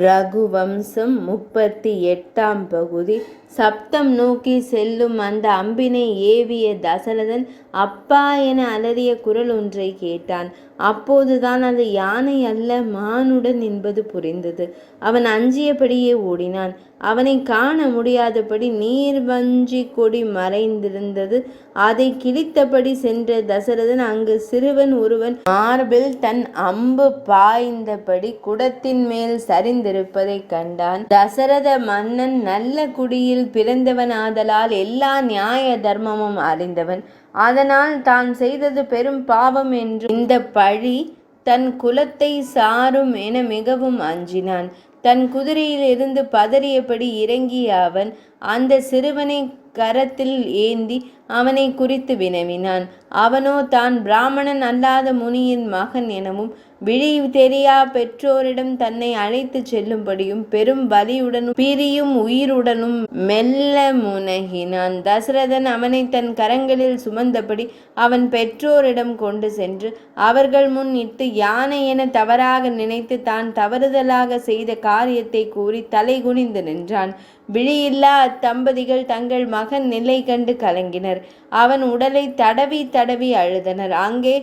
ரகுவம்சம் 38ஆம் பகுதி. சப்தம் நோக்கி செல்லும் அந்த அம்பினை ஏவிய தசரதன் அப்பா என அலறிய குரல் ஒன்றை கேட்டான். அப்போதுதான் அது யானை அல்ல, மானுடன் என்பது புரிந்தது. அவன் அஞ்சியபடியே ஓடினான். அவனை காண முடியாதபடி நீர்வஞ்சி கொடி மறைந்திருந்தது. அதை கிழித்தபடி சென்ற தசரதன் அங்கு சிறுவன் ஒருவன் மார்பில் தன் அம்பு பாய்ந்தபடி குடத்தின் மேல் சரிந்திருப்பதை கண்டான். தசரத மன்னன் நல்ல குடியில் பிறந்தவன் ஆதலால் எல்லா நியாய தர்மமும் அறிந்தவன். அதனால் தான் செய்தது பெரும் பாவம் என்று இந்த பழி தன் குலத்தை சாரும் என மிகவும் அஞ்சினான். தன் குதிரையில் இருந்து பதறியபடி இறங்கிய அவன் அந்த சிறுவனை கரத்தில் ஏந்தி அவனை குறித்து வினவினான். அவனோ தான் பிராமணன் அல்லாத முனியின் மகன் எனவும் விழி தெரியா பெற்றோரிடம் தன்னை அழைத்து செல்லும்படியும் பெரும் வலியுடனும் பிரியும் உயிருடனும் மெல்ல முனகினான். தசரதன் அவனை தன் கரங்களில் சுமந்தபடி அவன் பெற்றோரிடம் கொண்டு சென்று அவர்கள் முன் இட்டு யானை என தவறாக நினைத்து தான் தவறுதலாக செய்த காரியத்தை கூறி தலை குனிந்து நின்றான். விழியில்லா அத்தம்பதிகள் தங்கள் மகன் நிலை கண்டு கலங்கினர். அவன் உடலை தடவி தடவி அழுதனர். அங்கே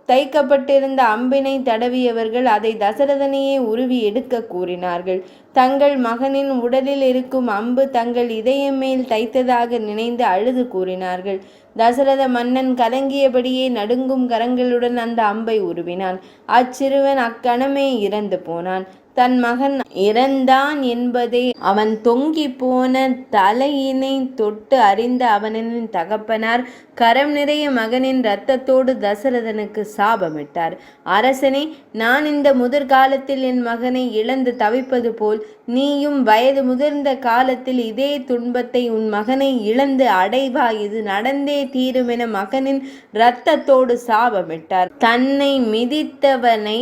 தைக்கப்பட்டிருந்த அம்பினை தடவியவர்கள் அதை தசரதனையே உருவி எடுக்க கூறினார்கள். தங்கள் மகனின் உடலில் இருக்கும் அம்பு தங்கள் இதயம் மேல் தைத்ததாக நினைந்து அழுது கூறினார்கள். தசரத மன்னன் கலங்கியபடியே நடுங்கும் கரங்களுடன் அந்த அம்பை உருவினான். அச்சிறுவன் அக்கணமே இறந்து போனான். தன் மகன் இறந்தான் என்பதை அவன் தொங்கி போன தலையினை தொட்டு அறிந்த அவனின் தகப்பனார் கரம் நிறைய மகனின் இரத்தத்தோடு தசரதனுக்கு சாபமிட்டார். அரசனே, நான் இந்த முதிர்காலத்தில் என் மகனை இழந்து தவிப்பது போல் நீயும் வயது முதிர்ந்த காலத்தில் இதே துன்பத்தை உன் மகனை இழந்து அடைவாய். இது நடந்தே தீரும் என மகனின் இரத்தத்தோடு சாபமிட்டார். தன்னை மிதித்தவனை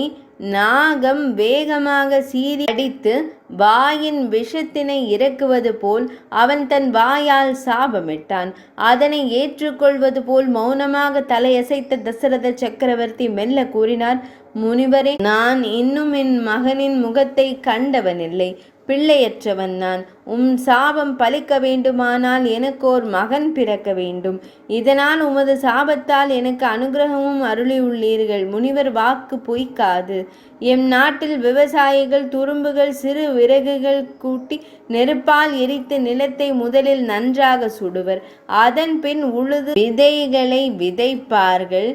நாகம் வேகமாக சீறி அடித்து வாயின் விஷத்தினை இறக்குவது போல் அவன் தன் வாயால் சாபமிட்டான். அதனை ஏற்றுக்கொள்வது போல் மௌனமாக தலையசைத்த தசரத சக்கரவர்த்தி மெல்ல கூறினார், முனிவரே, நான் இன்னும் என் மகனின் முகத்தை கண்டவனில்லை. பிள்ளையற்றவன் நான். சாபம் பலிக்க வேண்டுமானால் எனக்கு ஓர் மகன் பிறக்க வேண்டும். இதனால் உமது சாபத்தால் எனக்கு அனுகிரகமும் அருளியுள்ளீர்கள். முனிவர் வாக்கு பொய்க்காது. எம் நாட்டில் விவசாயிகள் துரும்புகள் சிறு விறகுகள் கூட்டி நெருப்பால் எரித்து நிலத்தை முதலில் நன்றாக சுடுவர். அதன் பின் உழுது விதைகளை விதைப்பார்கள்.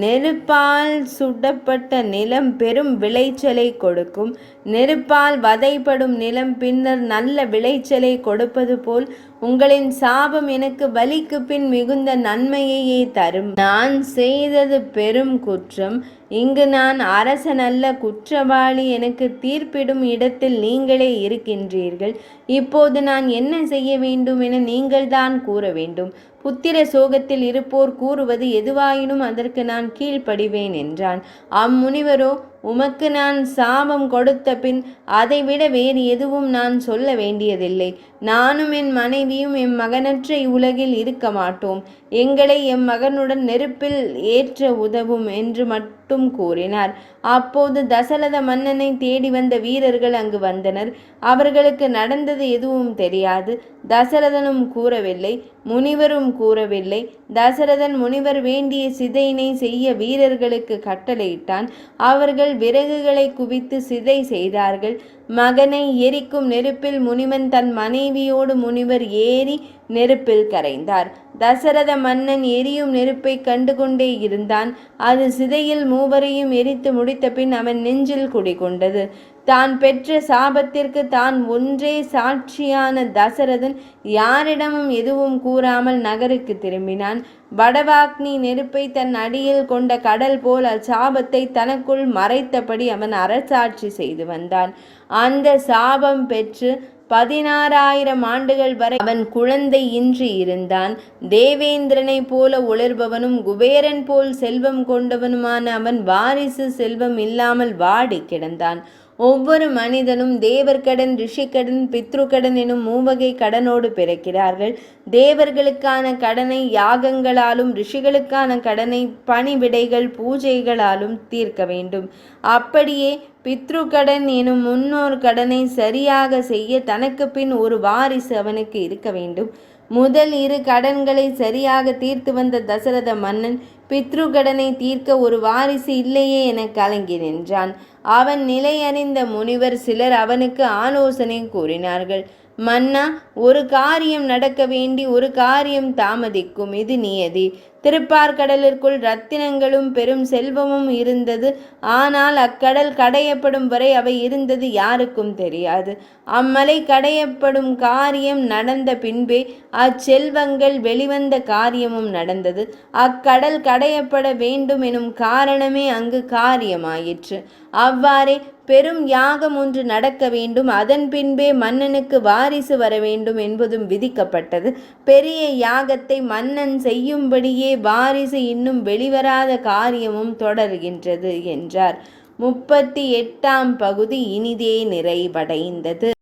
நெருப்பால் சுடப்பட்ட நிலம் பெரும் விளைச்சலை கொடுக்கும். நெருப்பால் வதைப்படும் நிலம் பின்னர் நல்ல விளைச்சலை கொடுப்பது போல் உங்களின் சாபம் எனக்கு பலிக்கு பின் மிகுந்த நன்மையையே தரும். நான் செய்தது பெரும் குற்றம். இங்கு நான் அரசனல்ல, குற்றவாளி. எனக்கு தீர்ப்பிடும் இடத்தில் நீங்களே இருக்கின்றீர்கள். இப்போது நான் என்ன செய்ய வேண்டும் என நீங்கள்தான் கூற வேண்டும். புத்திர சோகத்தில் இருப்போர் கூறுவது எதுவாயினும் அதற்கு நான் கீழ்ப்படிவேன் என்றான். அம்முனிவரோ, உமக்கு நான் சாபம் கொடுத்த பின் அதைவிட வேறு எதுவும் நான் சொல்ல வேண்டியதில்லை. நானும் என் மனைவியும் எம் மகனற்ற இவ்வுலகில் இருக்க மாட்டோம். எங்களை எம் மகனுடன் நெருப்பில் ஏற்ற உதவும் என்று மட்டும் கூறினார். அப்போது தசரத மன்னனை தேடி வந்த வீரர்கள் அங்கு வந்தனர். அவர்களுக்கு நடந்தது எதுவும் தெரியாது. தசரதனும் கூறவில்லை, முனிவரும் கூறவில்லை. தசரதன் முனிவர் வேண்டிய சிதையினை செய்ய வீரர்களுக்கு கட்டளையிட்டான். அவர்கள் விறகுகளை குவித்து சிதை செய்தார்கள். மகனை எரிக்கும் நெருப்பில் முனிவன் தன் மனைவியோடு முனிவர் ஏறி நெருப்பில் கரைந்தார். தசரத மன்னன் எரியும் நெருப்பை கண்டு கொண்டே இருந்தான். அது சிதையில் மூவரையும் எரித்து முடித்த பின் அவன் நெஞ்சில் குடிகொண்டது. தான் பெற்ற சாபத்திற்கு தான் ஒன்றே சாட்சியான தசரதன் யாரிடமும் எதுவும் கூறாமல் நகருக்கு திரும்பினான். வடவாக்னி நெருப்பை தன் அடியில் கொண்ட கடல் போல் அச்சாபத்தை தனக்குள் மறைத்தபடி அவன் அரசாட்சி செய்து வந்தான். அந்த சாபம் பெற்று 16,000 ஆண்டுகள் வரை அவன் குழந்தை இன்றி இருந்தான். தேவேந்திரனை போல ஒளிர்பவனும் குபேரன் போல் செல்வம் கொண்டவனுமான அவன் வாரிசு செல்வம் இல்லாமல் வாடி கிடந்தான். ஒவ்வொரு மனிதனும் தேவர்கடன், ரிஷிக்கடன், பித்ருக்கடன் எனும் மூவகை கடனோடு பிறக்கிறார்கள். தேவர்களுக்கான கடனை யாகங்களாலும், ரிஷிகளுக்கான கடனை பணிவிடைகள், பூஜைகளாலும் தீர்க்க வேண்டும். அப்படியே பித்ருக்கடன் எனும் முன்னோர் கடனை சரியாக செய்ய தனக்கு பின் ஒரு வாரிசு அவனுக்கு இருக்க வேண்டும். முதல் 2 கடன்களை சரியாக தீர்த்து வந்த தசரத மன்னன் பித்ருக்கடனை தீர்க்க ஒரு வாரிசு இல்லையே என கலங்கி நின்றான். அவன் நிலையறிந்த முனிவர் சிலர் அவனுக்கு ஆலோசனை கூறினார்கள். மன்னா, ஒரு காரியம் நடக்க வேண்டி ஒரு காரியம் தாமதிக்கும், இது நியதி. திருப்பார்கடலிற்குள் ரத்தினங்களும் பெரும் செல்வமும் இருந்தது. ஆனால் அக்கடல் கடையப்படும் வரை அவை இருந்தது யாருக்கும் தெரியாது. அம்மலை கடையப்படும் காரியம் நடந்த பின்பே அச்செல்வங்கள் வெளிவந்த காரியமும் நடந்தது. அக்கடல் கடையப்பட வேண்டும் எனும் காரணமே அங்கு காரியமாயிற்று. அவ்வாறே பெரும் யாகம் ஒன்று நடக்க வேண்டும், அதன் பின்பே மன்னனுக்கு வாரிசு வர வேண்டும் என்பதும் விதிக்கப்பட்டது. பெரிய யாகத்தை மன்னன் செய்யும்படியே வாரிசு இன்னும் வெளிவராத காரியமும் தொடர்கின்றது என்றார். 38ஆம் பகுதி இனிதே நிறைவடைந்தது.